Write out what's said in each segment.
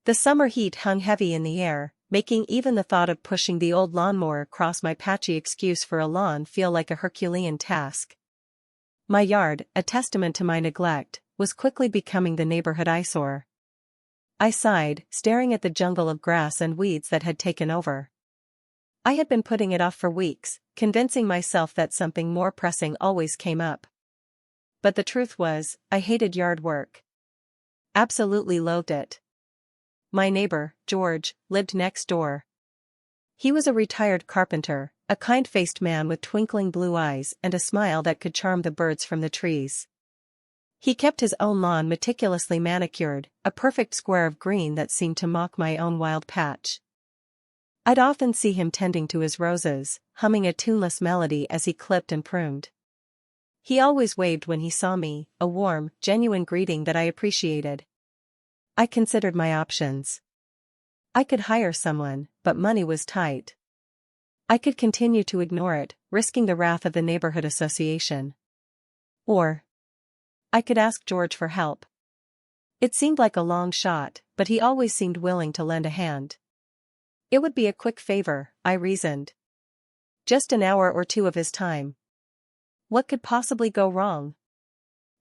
The summer heat hung heavy in the air, making even the thought of pushing the old lawnmower across my patchy excuse for a lawn feel like a Herculean task. My yard, a testament to my neglect, was quickly becoming the neighborhood eyesore. I sighed, staring at the jungle of grass and weeds that had taken over. I had been putting it off for weeks, convincing myself that something more pressing always came up. But the truth was, I hated yard work. Absolutely loathed it. My neighbor, George, lived next door. He was a retired carpenter, a kind-faced man with twinkling blue eyes and a smile that could charm the birds from the trees. He kept his own lawn meticulously manicured, a perfect square of green that seemed to mock my own wild patch. I'd often see him tending to his roses, humming a tuneless melody as he clipped and pruned. He always waved when he saw me, a warm, genuine greeting that I appreciated. I considered my options. I could hire someone, but money was tight. I could continue to ignore it, risking the wrath of the neighborhood association. Or I could ask George for help. It seemed like a long shot, but he always seemed willing to lend a hand. It would be a quick favor, I reasoned. Just an hour or two of his time. What could possibly go wrong?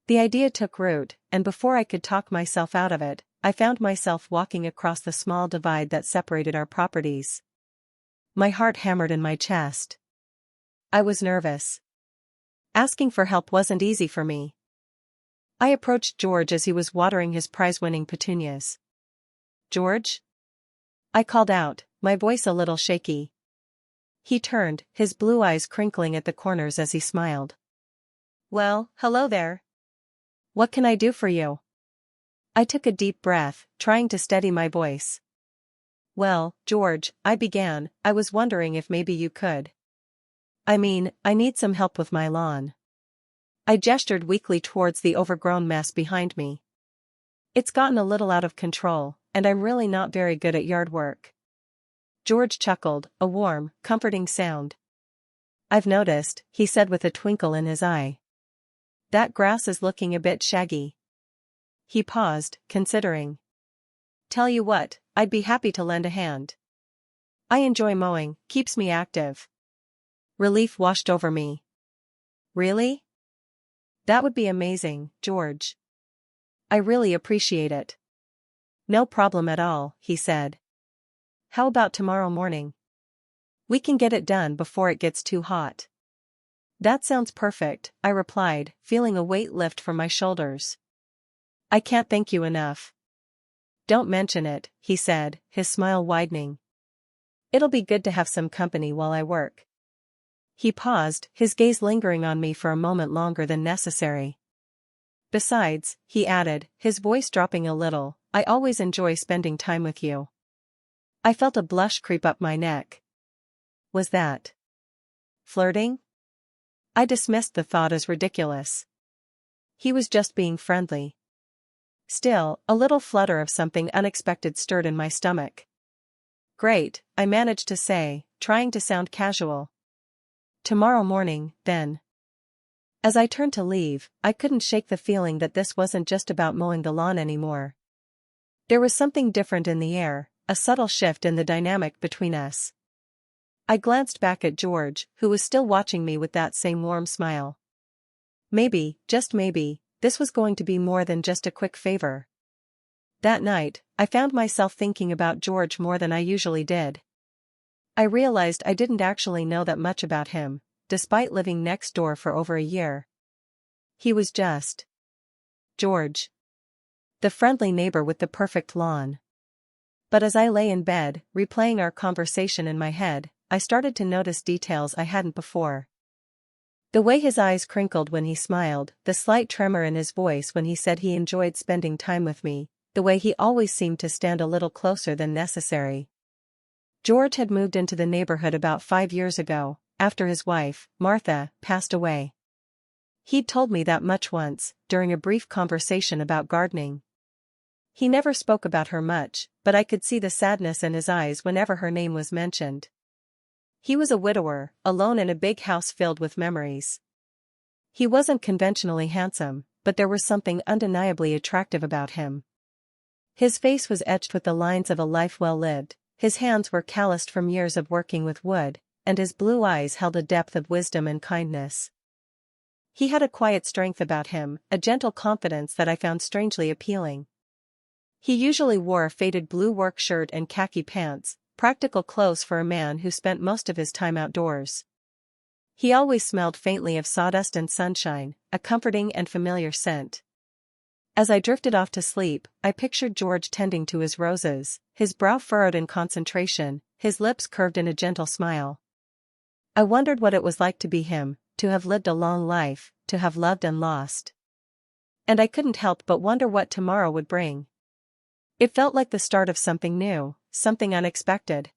The idea took root, and before I could talk myself out of it, I found myself walking across the small divide that separated our properties. My heart hammered in my chest. I was nervous. Asking for help wasn't easy for me. I approached George as he was watering his prize-winning petunias. "George?" I called out, my voice a little shaky. He turned, his blue eyes crinkling at the corners as he smiled. "Well, hello there. What can I do for you?" I took a deep breath, trying to steady my voice. "Well, George," I began, "I was wondering if maybe you could. I need some help with my lawn." I gestured weakly towards the overgrown mess behind me. "It's gotten a little out of control, and I'm really not very good at yard work." George chuckled, a warm, comforting sound. "I've noticed," he said with a twinkle in his eye. "That grass is looking a bit shaggy." He paused, considering. "Tell you what, I'd be happy to lend a hand. I enjoy mowing, keeps me active." Relief washed over me. "Really? That would be amazing, George. I really appreciate it." "No problem at all," he said. "How about tomorrow morning? We can get it done before it gets too hot." "That sounds perfect," I replied, feeling a weight lift from my shoulders. "I can't thank you enough." "Don't mention it," he said, his smile widening. "It'll be good to have some company while I work." He paused, his gaze lingering on me for a moment longer than necessary. "Besides," he added, his voice dropping a little, "I always enjoy spending time with you." I felt a blush creep up my neck. Was that flirting? I dismissed the thought as ridiculous. He was just being friendly. Still, a little flutter of something unexpected stirred in my stomach. "Great," I managed to say, trying to sound casual. "Tomorrow morning, then." As I turned to leave, I couldn't shake the feeling that this wasn't just about mowing the lawn anymore. There was something different in the air, a subtle shift in the dynamic between us. I glanced back at George, who was still watching me with that same warm smile. Maybe, just maybe, this was going to be more than just a quick favor. That night, I found myself thinking about George more than I usually did. I realized I didn't actually know that much about him, despite living next door for over a year. He was just George. The friendly neighbor with the perfect lawn. But as I lay in bed, replaying our conversation in my head, I started to notice details I hadn't before. The way his eyes crinkled when he smiled, the slight tremor in his voice when he said he enjoyed spending time with me, the way he always seemed to stand a little closer than necessary. George had moved into the neighborhood about 5 years ago, after his wife, Martha, passed away. He'd told me that much once, during a brief conversation about gardening. He never spoke about her much, but I could see the sadness in his eyes whenever her name was mentioned. He was a widower, alone in a big house filled with memories. He wasn't conventionally handsome, but there was something undeniably attractive about him. His face was etched with the lines of a life well lived, his hands were calloused from years of working with wood, and his blue eyes held a depth of wisdom and kindness. He had a quiet strength about him, a gentle confidence that I found strangely appealing. He usually wore a faded blue work shirt and khaki pants, practical clothes for a man who spent most of his time outdoors. He always smelled faintly of sawdust and sunshine, a comforting and familiar scent. As I drifted off to sleep, I pictured George tending to his roses, his brow furrowed in concentration, his lips curved in a gentle smile. I wondered what it was like to be him, to have lived a long life, to have loved and lost. And I couldn't help but wonder what tomorrow would bring. It felt like the start of something new, something unexpected.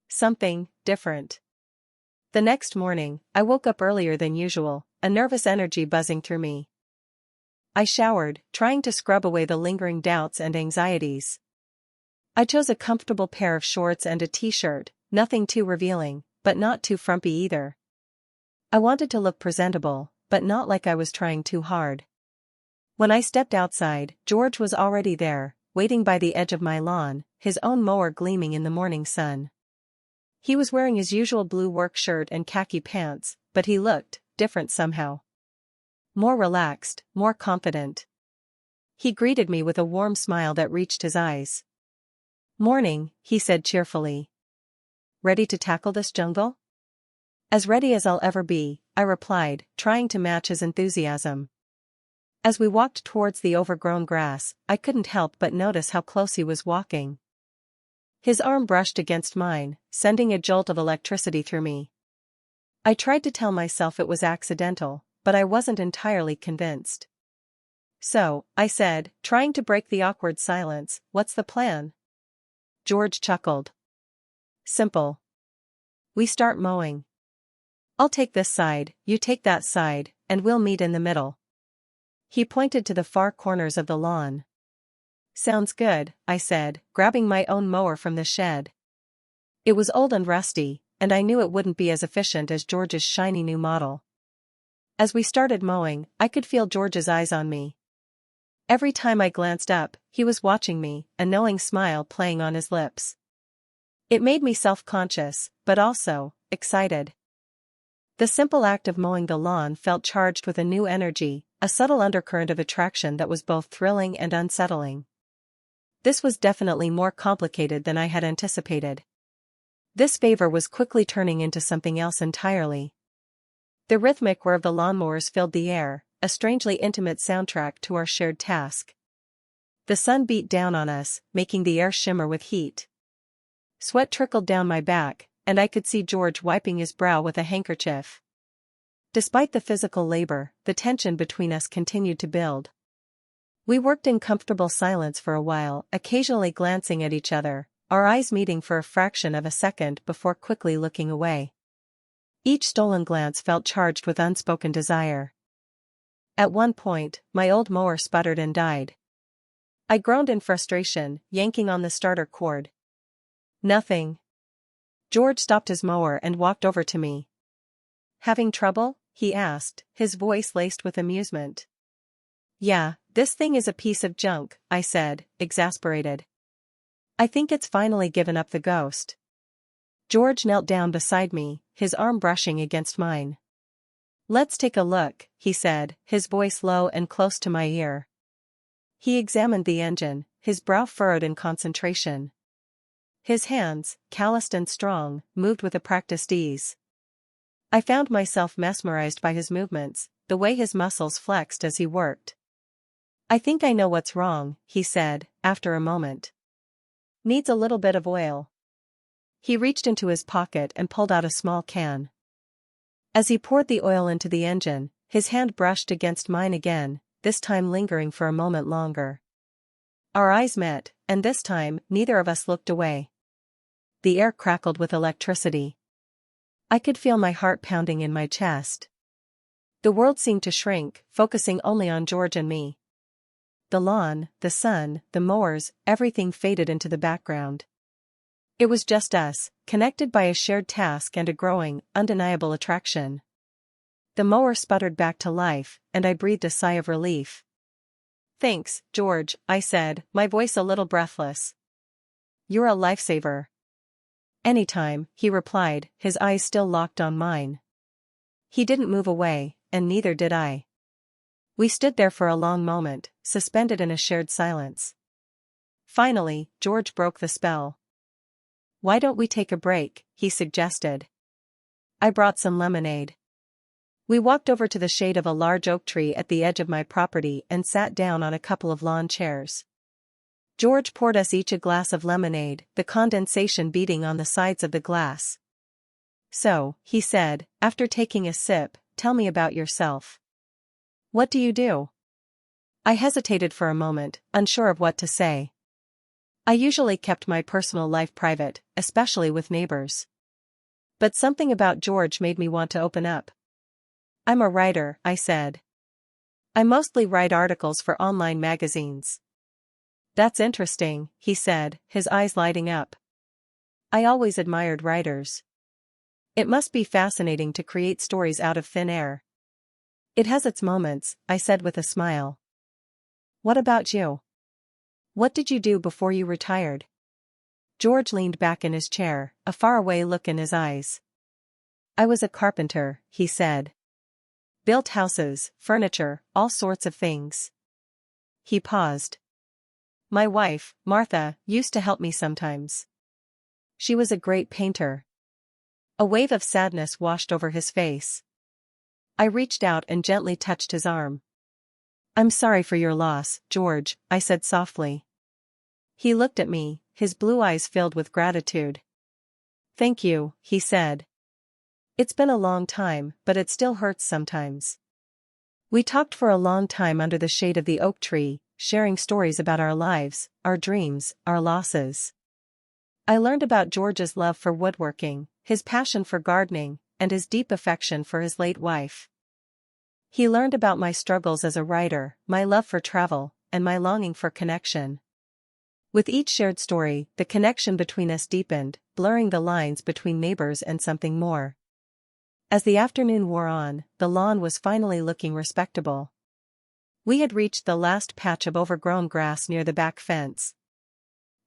Something different. The next morning, I woke up earlier than usual, a nervous energy buzzing through me. I showered, trying to scrub away the lingering doubts and anxieties. I chose a comfortable pair of shorts and a t-shirt, nothing too revealing, but not too frumpy either. I wanted to look presentable, but not like I was trying too hard. When I stepped outside, George was already there, waiting by the edge of my lawn, his own mower gleaming in the morning sun. He was wearing his usual blue work shirt and khaki pants, but he looked different somehow. More relaxed, more confident. He greeted me with a warm smile that reached his eyes. "Morning," he said cheerfully. "Ready to tackle this jungle?" "As ready as I'll ever be," I replied, trying to match his enthusiasm. As we walked towards the overgrown grass, I couldn't help but notice how close he was walking. His arm brushed against mine, sending a jolt of electricity through me. I tried to tell myself it was accidental, but I wasn't entirely convinced. "So," I said, trying to break the awkward silence, "what's the plan?" George chuckled. "Simple. We start mowing. I'll take this side, you take that side, and we'll meet in the middle." He pointed to the far corners of the lawn. "Sounds good," I said, grabbing my own mower from the shed. It was old and rusty, and I knew it wouldn't be as efficient as George's shiny new model. As we started mowing, I could feel George's eyes on me. Every time I glanced up, he was watching me, a knowing smile playing on his lips. It made me self-conscious, but also excited. The simple act of mowing the lawn felt charged with a new energy, a subtle undercurrent of attraction that was both thrilling and unsettling. This was definitely more complicated than I had anticipated. This favor was quickly turning into something else entirely. The rhythmic whir of the lawnmowers filled the air, a strangely intimate soundtrack to our shared task. The sun beat down on us, making the air shimmer with heat. Sweat trickled down my back, and I could see George wiping his brow with a handkerchief. Despite the physical labor, the tension between us continued to build. We worked in comfortable silence for a while, occasionally glancing at each other, our eyes meeting for a fraction of a second before quickly looking away. Each stolen glance felt charged with unspoken desire. At one point, my old mower sputtered and died. I groaned in frustration, yanking on the starter cord. "Nothing." George stopped his mower and walked over to me. "Having trouble?" he asked, his voice laced with amusement. "Yeah, this thing is a piece of junk," I said, exasperated. "I think it's finally given up the ghost." George knelt down beside me, his arm brushing against mine. "Let's take a look," he said, his voice low and close to my ear. He examined the engine, his brow furrowed in concentration. His hands, calloused and strong, moved with a practiced ease. I found myself mesmerized by his movements, the way his muscles flexed as he worked. "I think I know what's wrong," he said, after a moment. "Needs a little bit of oil." He reached into his pocket and pulled out a small can. As he poured the oil into the engine, his hand brushed against mine again, this time lingering for a moment longer. Our eyes met, and this time, neither of us looked away. The air crackled with electricity. I could feel my heart pounding in my chest. The world seemed to shrink, focusing only on George and me. The lawn, the sun, the mowers, everything faded into the background. It was just us, connected by a shared task and a growing, undeniable attraction. The mower sputtered back to life, and I breathed a sigh of relief. Thanks, George, I said, my voice a little breathless. You're a lifesaver. Anytime, he replied, his eyes still locked on mine. He didn't move away, and neither did I. We stood there for a long moment, suspended in a shared silence. Finally, George broke the spell. Why don't we take a break, he suggested. I brought some lemonade. We walked over to the shade of a large oak tree at the edge of my property and sat down on a couple of lawn chairs. George poured us each a glass of lemonade, the condensation beating on the sides of the glass. So, he said, after taking a sip, tell me about yourself. What do you do? I hesitated for a moment, unsure of what to say. I usually kept my personal life private, especially with neighbors. But something about George made me want to open up. I'm a writer, I said. I mostly write articles for online magazines. That's interesting, he said, his eyes lighting up. I always admired writers. It must be fascinating to create stories out of thin air. It has its moments, I said with a smile. What about you? What did you do before you retired? George leaned back in his chair, a faraway look in his eyes. I was a carpenter, he said. Built houses, furniture, all sorts of things. He paused. My wife, Martha, used to help me sometimes. She was a great painter. A wave of sadness washed over his face. I reached out and gently touched his arm. I'm sorry for your loss, George, I said softly. He looked at me, his blue eyes filled with gratitude. Thank you, he said. It's been a long time, but it still hurts sometimes. We talked for a long time under the shade of the oak tree, sharing stories about our lives, our dreams, our losses. I learned about George's love for woodworking, his passion for gardening, and his deep affection for his late wife. He learned about my struggles as a writer, my love for travel, and my longing for connection. With each shared story, the connection between us deepened, blurring the lines between neighbors and something more. As the afternoon wore on, the lawn was finally looking respectable. We had reached the last patch of overgrown grass near the back fence.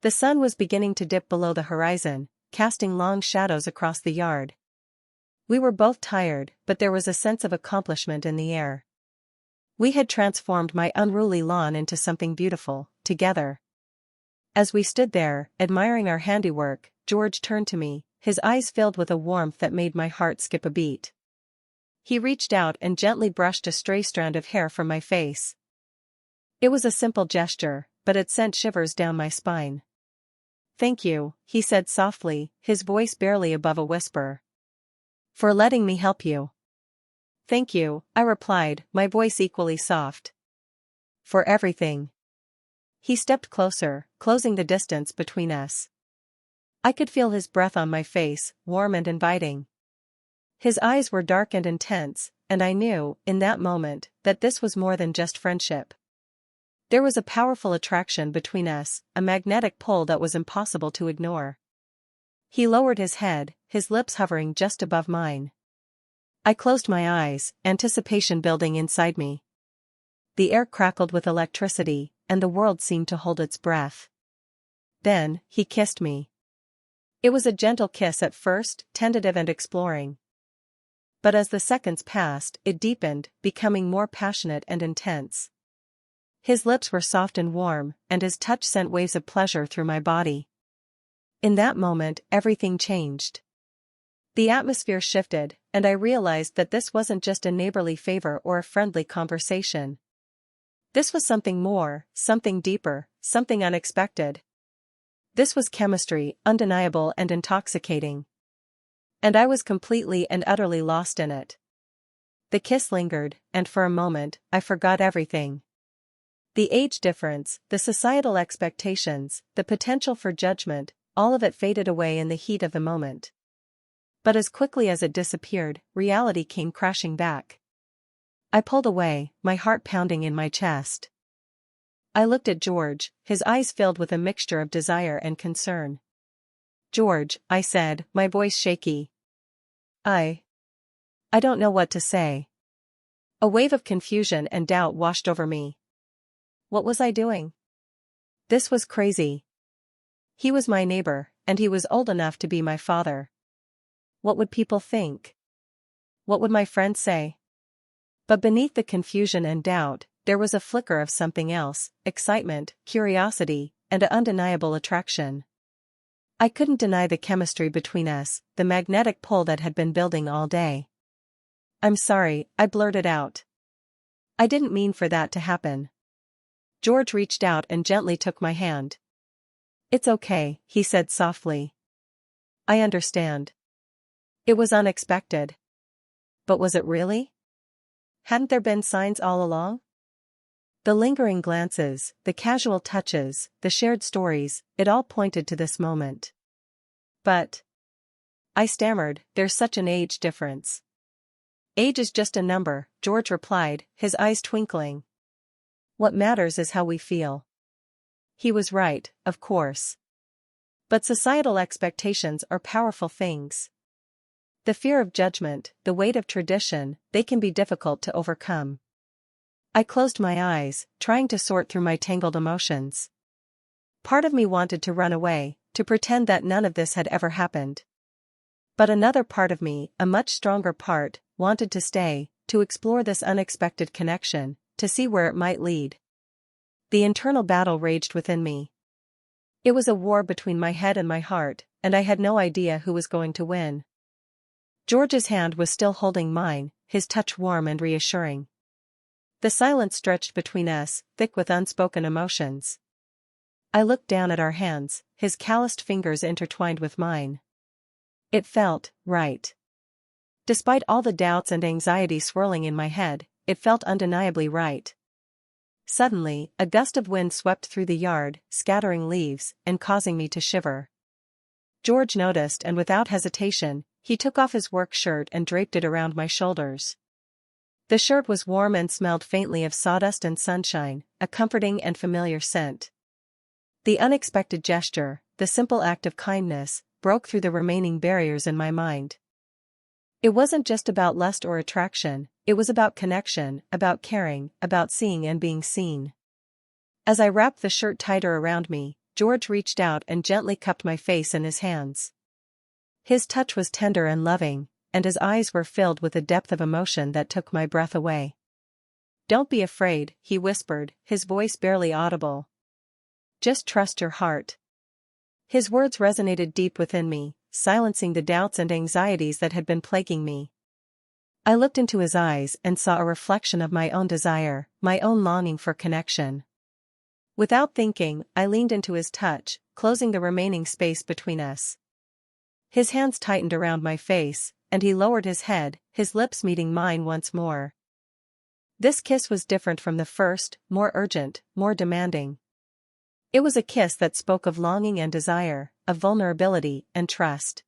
The sun was beginning to dip below the horizon, casting long shadows across the yard. We were both tired, but there was a sense of accomplishment in the air. We had transformed my unruly lawn into something beautiful, together. As we stood there, admiring our handiwork, George turned to me, his eyes filled with a warmth that made my heart skip a beat. He reached out and gently brushed a stray strand of hair from my face. It was a simple gesture, but it sent shivers down my spine. Thank you, he said softly, his voice barely above a whisper. For letting me help you. Thank you, I replied, my voice equally soft. For everything. He stepped closer, closing the distance between us. I could feel his breath on my face, warm and inviting. His eyes were dark and intense, and I knew, in that moment, that this was more than just friendship. There was a powerful attraction between us, a magnetic pull that was impossible to ignore. He lowered his head, his lips hovering just above mine. I closed my eyes, anticipation building inside me. The air crackled with electricity, and the world seemed to hold its breath. Then, he kissed me. It was a gentle kiss at first, tentative and exploring. But as the seconds passed, it deepened, becoming more passionate and intense. His lips were soft and warm, and his touch sent waves of pleasure through my body. In that moment, everything changed. The atmosphere shifted, and I realized that this wasn't just a neighborly favor or a friendly conversation. This was something more, something deeper, something unexpected. This was chemistry, undeniable and intoxicating. And I was completely and utterly lost in it. The kiss lingered, and for a moment, I forgot everything. The age difference, the societal expectations, the potential for judgment, all of it faded away in the heat of the moment. But as quickly as it disappeared, reality came crashing back. I pulled away, my heart pounding in my chest. I looked at George, his eyes filled with a mixture of desire and concern. George, I said, my voice shaky. I don't know what to say. A wave of confusion and doubt washed over me. What was I doing? This was crazy. He was my neighbor, and he was old enough to be my father. What would people think? What would my friends say? But beneath the confusion and doubt, there was a flicker of something else: excitement, curiosity, and an undeniable attraction. I couldn't deny the chemistry between us, the magnetic pull that had been building all day. "I'm sorry," I blurted out. "I didn't mean for that to happen." George reached out and gently took my hand. "It's okay," he said softly. "I understand. It was unexpected." But was it really? Hadn't there been signs all along? The lingering glances, the casual touches, the shared stories, it all pointed to this moment. "But," I stammered, "there's such an age difference." "Age is just a number," George replied, his eyes twinkling. "What matters is how we feel." He was right, of course. But societal expectations are powerful things. The fear of judgment, the weight of tradition, they can be difficult to overcome. I closed my eyes, trying to sort through my tangled emotions. Part of me wanted to run away, to pretend that none of this had ever happened. But another part of me, a much stronger part, wanted to stay, to explore this unexpected connection, to see where it might lead. The internal battle raged within me. It was a war between my head and my heart, and I had no idea who was going to win. George's hand was still holding mine, his touch warm and reassuring. The silence stretched between us, thick with unspoken emotions. I looked down at our hands, his calloused fingers intertwined with mine. It felt right. Despite all the doubts and anxiety swirling in my head, it felt undeniably right. Suddenly, a gust of wind swept through the yard, scattering leaves, and causing me to shiver. George noticed, and without hesitation, he took off his work shirt and draped it around my shoulders. The shirt was warm and smelled faintly of sawdust and sunshine, a comforting and familiar scent. The unexpected gesture, the simple act of kindness, broke through the remaining barriers in my mind. It wasn't just about lust or attraction, it was about connection, about caring, about seeing and being seen. As I wrapped the shirt tighter around me, George reached out and gently cupped my face in his hands. His touch was tender and loving, and his eyes were filled with a depth of emotion that took my breath away. "Don't be afraid," he whispered, his voice barely audible. "Just trust your heart." His words resonated deep within me, silencing the doubts and anxieties that had been plaguing me. I looked into his eyes and saw a reflection of my own desire, my own longing for connection. Without thinking, I leaned into his touch, closing the remaining space between us. His hands tightened around my face, and he lowered his head, his lips meeting mine once more. This kiss was different from the first, more urgent, more demanding. It was a kiss that spoke of longing and desire, of vulnerability and trust.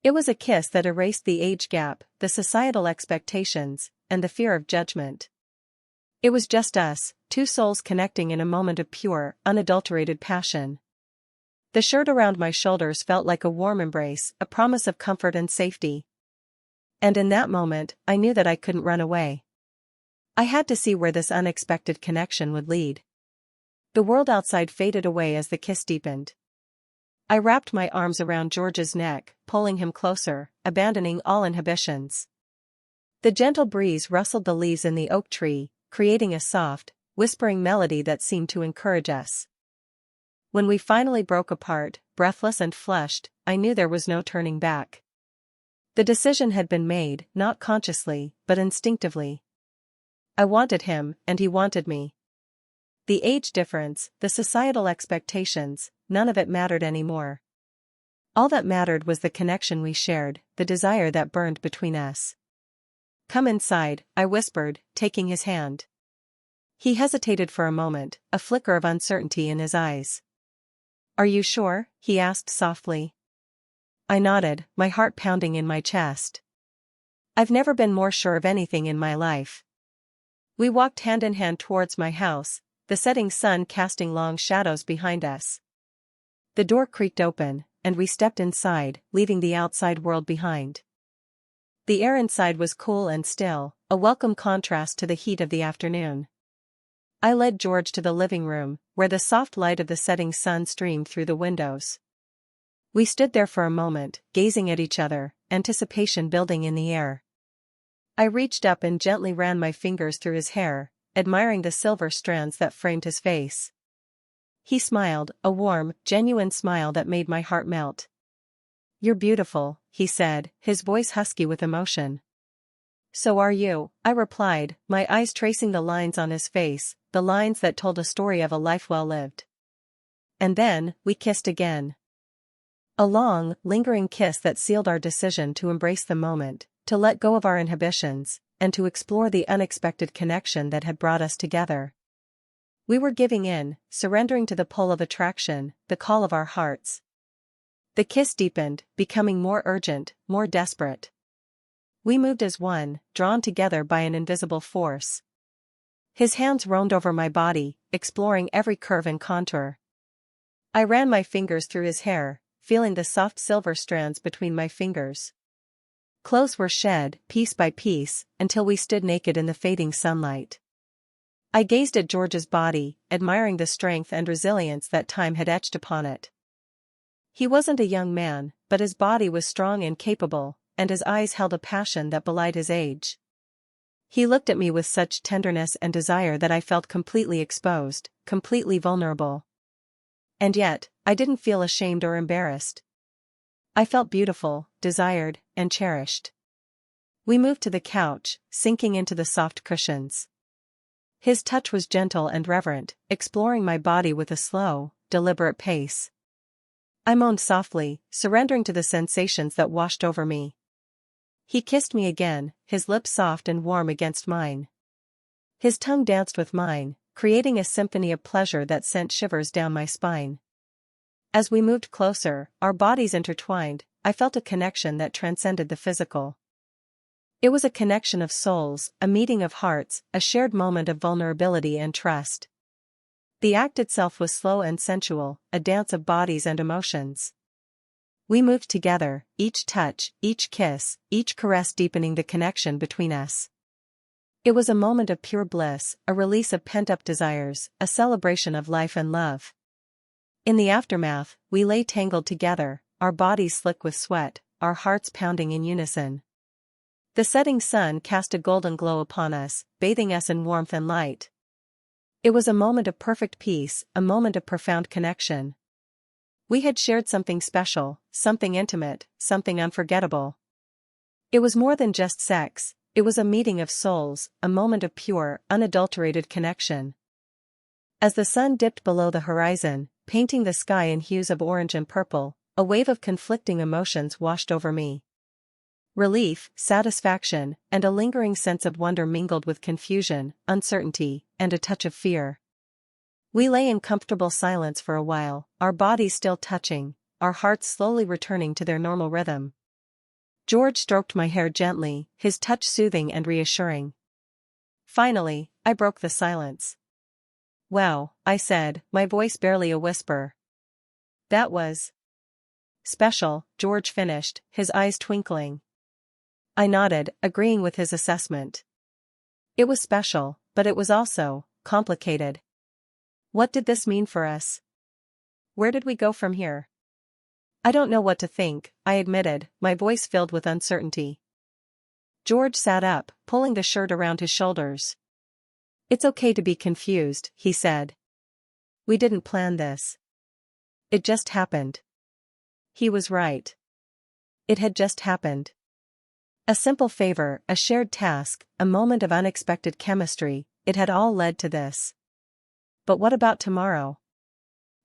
It was a kiss that erased the age gap, the societal expectations, and the fear of judgment. It was just us, two souls connecting in a moment of pure, unadulterated passion. The shirt around my shoulders felt like a warm embrace, a promise of comfort and safety. And in that moment, I knew that I couldn't run away. I had to see where this unexpected connection would lead. The world outside faded away as the kiss deepened. I wrapped my arms around George's neck, pulling him closer, abandoning all inhibitions. The gentle breeze rustled the leaves in the oak tree, creating a soft, whispering melody that seemed to encourage us. When we finally broke apart, breathless and flushed, I knew there was no turning back. The decision had been made, not consciously, but instinctively. I wanted him, and he wanted me. The age difference, the societal expectations, none of it mattered anymore. All that mattered was the connection we shared, the desire that burned between us. "Come inside," I whispered, taking his hand. He hesitated for a moment, a flicker of uncertainty in his eyes. "Are you sure?" he asked softly. I nodded, my heart pounding in my chest. I've never been more sure of anything in my life. We walked hand in hand towards my house, the setting sun casting long shadows behind us. The door creaked open, and we stepped inside, leaving the outside world behind. The air inside was cool and still, a welcome contrast to the heat of the afternoon. I led George to the living room, where the soft light of the setting sun streamed through the windows. We stood there for a moment, gazing at each other, anticipation building in the air. I reached up and gently ran my fingers through his hair, admiring the silver strands that framed his face. He smiled, a warm, genuine smile that made my heart melt. "You're beautiful," he said, his voice husky with emotion. "So are you," I replied, my eyes tracing the lines on his face, the lines that told a story of a life well lived. And then, we kissed again. A long, lingering kiss that sealed our decision to embrace the moment, to let go of our inhibitions, and to explore the unexpected connection that had brought us together. We were giving in, surrendering to the pull of attraction, the call of our hearts. The kiss deepened, becoming more urgent, more desperate. We moved as one, drawn together by an invisible force. His hands roamed over my body, exploring every curve and contour. I ran my fingers through his hair, feeling the soft silver strands between my fingers. Clothes were shed, piece by piece, until we stood naked in the fading sunlight. I gazed at George's body, admiring the strength and resilience that time had etched upon it. He wasn't a young man, but his body was strong and capable, and his eyes held a passion that belied his age. He looked at me with such tenderness and desire that I felt completely exposed, completely vulnerable. And yet, I didn't feel ashamed or embarrassed. I felt beautiful, desired, and cherished. We moved to the couch, sinking into the soft cushions. His touch was gentle and reverent, exploring my body with a slow, deliberate pace. I moaned softly, surrendering to the sensations that washed over me. He kissed me again, his lips soft and warm against mine. His tongue danced with mine, creating a symphony of pleasure that sent shivers down my spine. As we moved closer, our bodies intertwined, I felt a connection that transcended the physical. It was a connection of souls, a meeting of hearts, a shared moment of vulnerability and trust. The act itself was slow and sensual, a dance of bodies and emotions. We moved together, each touch, each kiss, each caress deepening the connection between us. It was a moment of pure bliss, a release of pent-up desires, a celebration of life and love. In the aftermath, we lay tangled together, our bodies slick with sweat, our hearts pounding in unison. The setting sun cast a golden glow upon us, bathing us in warmth and light. It was a moment of perfect peace, a moment of profound connection. We had shared something special, something intimate, something unforgettable. It was more than just sex, it was a meeting of souls, a moment of pure, unadulterated connection. As the sun dipped below the horizon, painting the sky in hues of orange and purple, a wave of conflicting emotions washed over me. Relief, satisfaction, and a lingering sense of wonder mingled with confusion, uncertainty, and a touch of fear. We lay in comfortable silence for a while, our bodies still touching, our hearts slowly returning to their normal rhythm. George stroked my hair gently, his touch soothing and reassuring. Finally, I broke the silence. "Wow," I said, my voice barely a whisper. "That was special," George finished, his eyes twinkling. I nodded, agreeing with his assessment. It was special, but it was also complicated. What did this mean for us? Where did we go from here? "I don't know what to think," I admitted, my voice filled with uncertainty. George sat up, pulling the shirt around his shoulders. "It's okay to be confused," he said. "We didn't plan this. It just happened." He was right. It had just happened. A simple favor, a shared task, a moment of unexpected chemistry, it had all led to this. But what about tomorrow?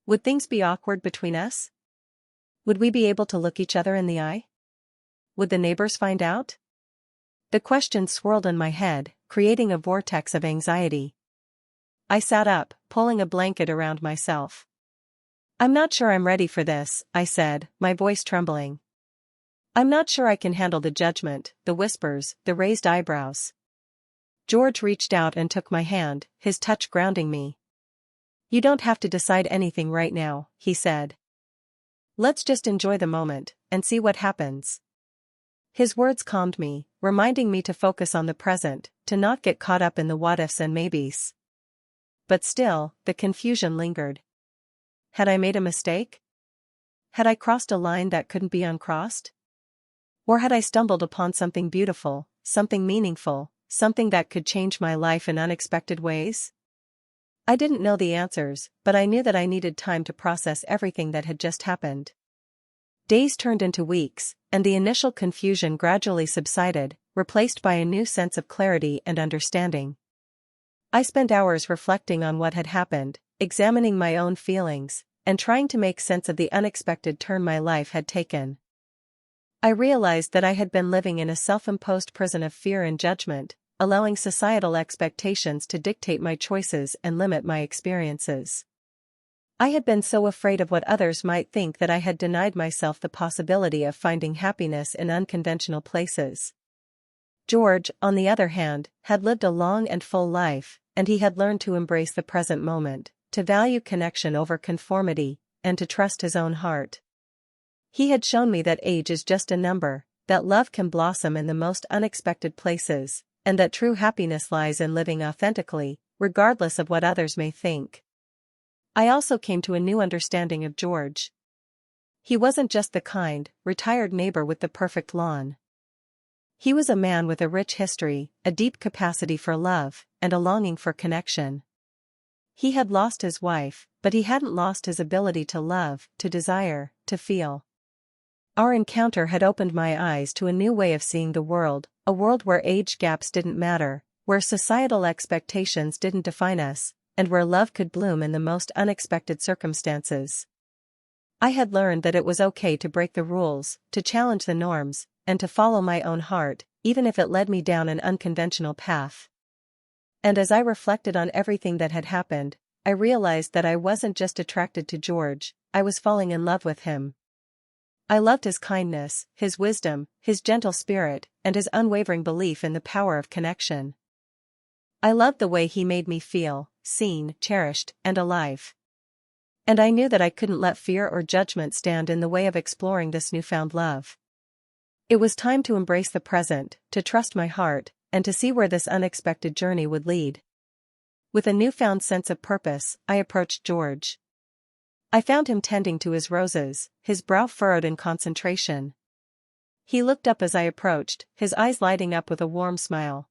Would things be awkward between us? Would we be able to look each other in the eye? Would the neighbors find out? The questions swirled in my head, creating a vortex of anxiety. I sat up, pulling a blanket around myself. "I'm not sure I'm ready for this," I said, my voice trembling. "I'm not sure I can handle the judgment, the whispers, the raised eyebrows." George reached out and took my hand, his touch grounding me. "You don't have to decide anything right now," he said. "Let's just enjoy the moment, and see what happens." His words calmed me, reminding me to focus on the present, to not get caught up in the what-ifs and maybes. but still, the confusion lingered. Had I made a mistake? Had I crossed a line that couldn't be uncrossed? Or had I stumbled upon something beautiful, something meaningful, something that could change my life in unexpected ways? I didn't know the answers, but I knew that I needed time to process everything that had just happened. Days turned into weeks, and the initial confusion gradually subsided, replaced by a new sense of clarity and understanding. I spent hours reflecting on what had happened, examining my own feelings, and trying to make sense of the unexpected turn my life had taken. I realized that I had been living in a self-imposed prison of fear and judgment, allowing societal expectations to dictate my choices and limit my experiences. I had been so afraid of what others might think that I had denied myself the possibility of finding happiness in unconventional places. George, on the other hand, had lived a long and full life, and he had learned to embrace the present moment, to value connection over conformity, and to trust his own heart. He had shown me that age is just a number, that love can blossom in the most unexpected places, and that true happiness lies in living authentically, regardless of what others may think. I also came to a new understanding of George. He wasn't just the kind, retired neighbor with the perfect lawn. He was a man with a rich history, a deep capacity for love, and a longing for connection. He had lost his wife, but he hadn't lost his ability to love, to desire, to feel. Our encounter had opened my eyes to a new way of seeing the world, a world where age gaps didn't matter, where societal expectations didn't define us, and where love could bloom in the most unexpected circumstances. I had learned that it was okay to break the rules, to challenge the norms, and to follow my own heart, even if it led me down an unconventional path. And as I reflected on everything that had happened, I realized that I wasn't just attracted to George, I was falling in love with him. I loved his kindness, his wisdom, his gentle spirit, and his unwavering belief in the power of connection. I loved the way he made me feel, seen, cherished, and alive. And I knew that I couldn't let fear or judgment stand in the way of exploring this newfound love. It was time to embrace the present, to trust my heart, and to see where this unexpected journey would lead. With a newfound sense of purpose, I approached George. I found him tending to his roses, his brow furrowed in concentration. He looked up as I approached, his eyes lighting up with a warm smile.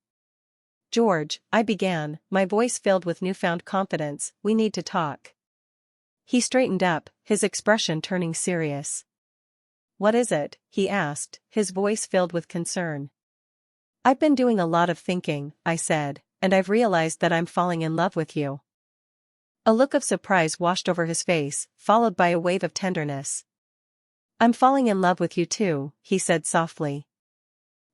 "George," I began, my voice filled with newfound confidence, "we need to talk." He straightened up, his expression turning serious. "What is it?" he asked, his voice filled with concern. "I've been doing a lot of thinking," I said, "and I've realized that I'm falling in love with you." A look of surprise washed over his face, followed by a wave of tenderness. "I'm falling in love with you too," he said softly.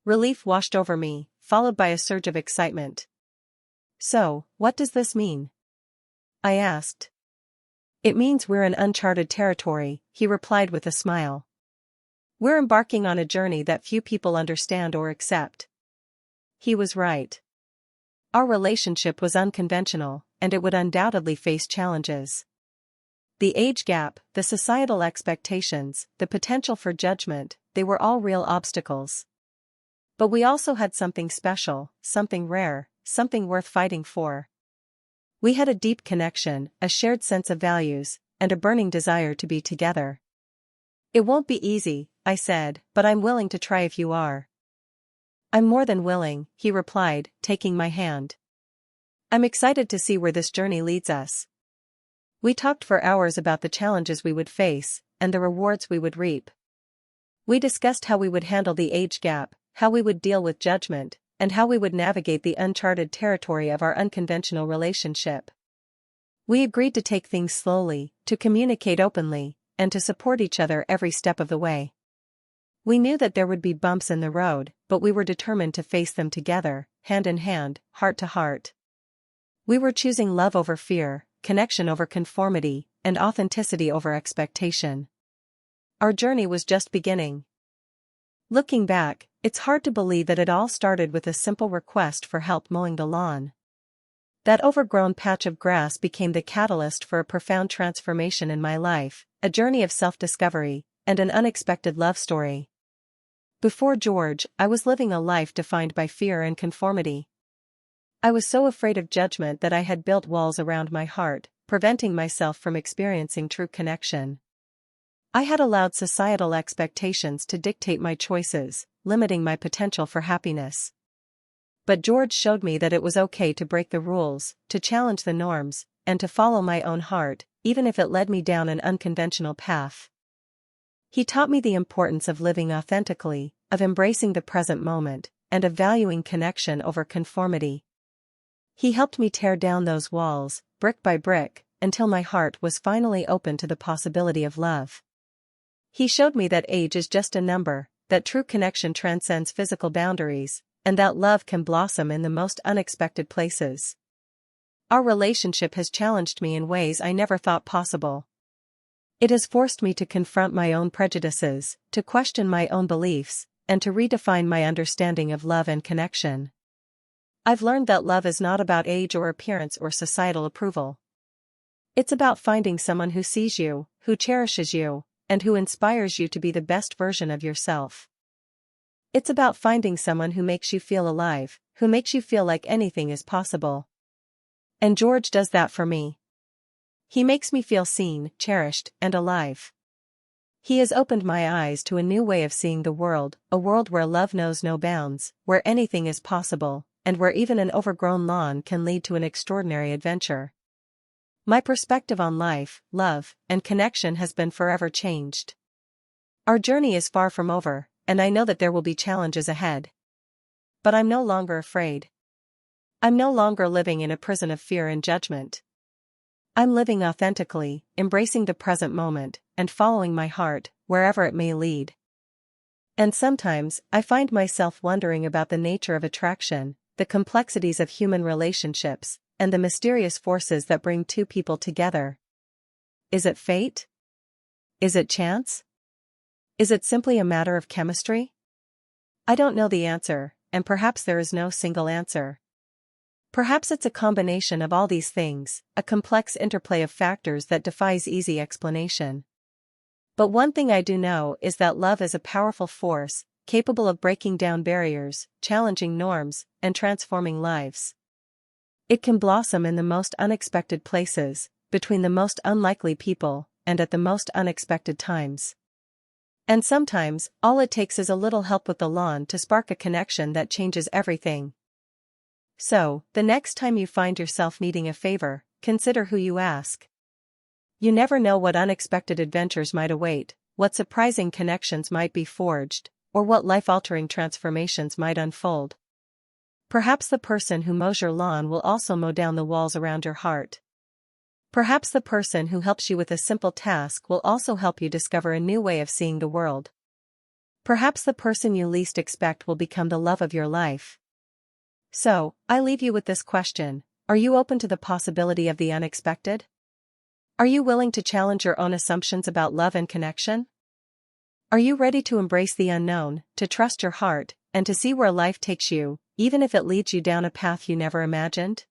Relief washed over me, followed by a surge of excitement. "So, what does this mean?" I asked. "It means we're in uncharted territory," he replied with a smile. "We're embarking on a journey that few people understand or accept." He was right. Our relationship was unconventional, and it would undoubtedly face challenges. The age gap, the societal expectations, the potential for judgment, they were all real obstacles. But we also had something special, something rare, something worth fighting for. We had a deep connection, a shared sense of values, and a burning desire to be together. "It won't be easy," I said, "but I'm willing to try if you are." "I'm more than willing," he replied, taking my hand. "I'm excited to see where this journey leads us." We talked for hours about the challenges we would face, and the rewards we would reap. We discussed how we would handle the age gap, how we would deal with judgment, and how we would navigate the uncharted territory of our unconventional relationship. We agreed to take things slowly, to communicate openly, and to support each other every step of the way. We knew that there would be bumps in the road, but we were determined to face them together, hand in hand, heart to heart. We were choosing love over fear, connection over conformity, and authenticity over expectation. Our journey was just beginning. Looking back, it's hard to believe that it all started with a simple request for help mowing the lawn. That overgrown patch of grass became the catalyst for a profound transformation in my life, a journey of self-discovery, and an unexpected love story. Before George, I was living a life defined by fear and conformity. I was so afraid of judgment that I had built walls around my heart, preventing myself from experiencing true connection. I had allowed societal expectations to dictate my choices, limiting my potential for happiness. But George showed me that it was okay to break the rules, to challenge the norms, and to follow my own heart, even if it led me down an unconventional path. He taught me the importance of living authentically, of embracing the present moment, and of valuing connection over conformity. He helped me tear down those walls, brick by brick, until my heart was finally open to the possibility of love. He showed me that age is just a number, that true connection transcends physical boundaries, and that love can blossom in the most unexpected places. Our relationship has challenged me in ways I never thought possible. It has forced me to confront my own prejudices, to question my own beliefs, and to redefine my understanding of love and connection. I've learned that love is not about age or appearance or societal approval. It's about finding someone who sees you, who cherishes you, and who inspires you to be the best version of yourself. It's about finding someone who makes you feel alive, who makes you feel like anything is possible. And George does that for me. He makes me feel seen, cherished, and alive. He has opened my eyes to a new way of seeing the world, a world where love knows no bounds, where anything is possible, and where even an overgrown lawn can lead to an extraordinary adventure. My perspective on life, love, and connection has been forever changed. Our journey is far from over, and I know that there will be challenges ahead. But I'm no longer afraid. I'm no longer living in a prison of fear and judgment. I'm living authentically, embracing the present moment, and following my heart, wherever it may lead. And sometimes, I find myself wondering about the nature of attraction, the complexities of human relationships, and the mysterious forces that bring two people together. Is it fate? Is it chance? Is it simply a matter of chemistry? I don't know the answer, and perhaps there is no single answer. Perhaps it's a combination of all these things, a complex interplay of factors that defies easy explanation. But one thing I do know is that love is a powerful force, capable of breaking down barriers, challenging norms, and transforming lives. It can blossom in the most unexpected places, between the most unlikely people, and at the most unexpected times. And sometimes, all it takes is a little help with the lawn to spark a connection that changes everything. So, the next time you find yourself needing a favor, consider who you ask. You never know what unexpected adventures might await, what surprising connections might be forged, or what life-altering transformations might unfold. Perhaps the person who mows your lawn will also mow down the walls around your heart. Perhaps the person who helps you with a simple task will also help you discover a new way of seeing the world. Perhaps the person you least expect will become the love of your life. So, I leave you with this question: are you open to the possibility of the unexpected? Are you willing to challenge your own assumptions about love and connection? Are you ready to embrace the unknown, to trust your heart, and to see where life takes you, even if it leads you down a path you never imagined?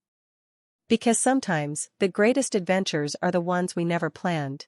Because sometimes, the greatest adventures are the ones we never planned.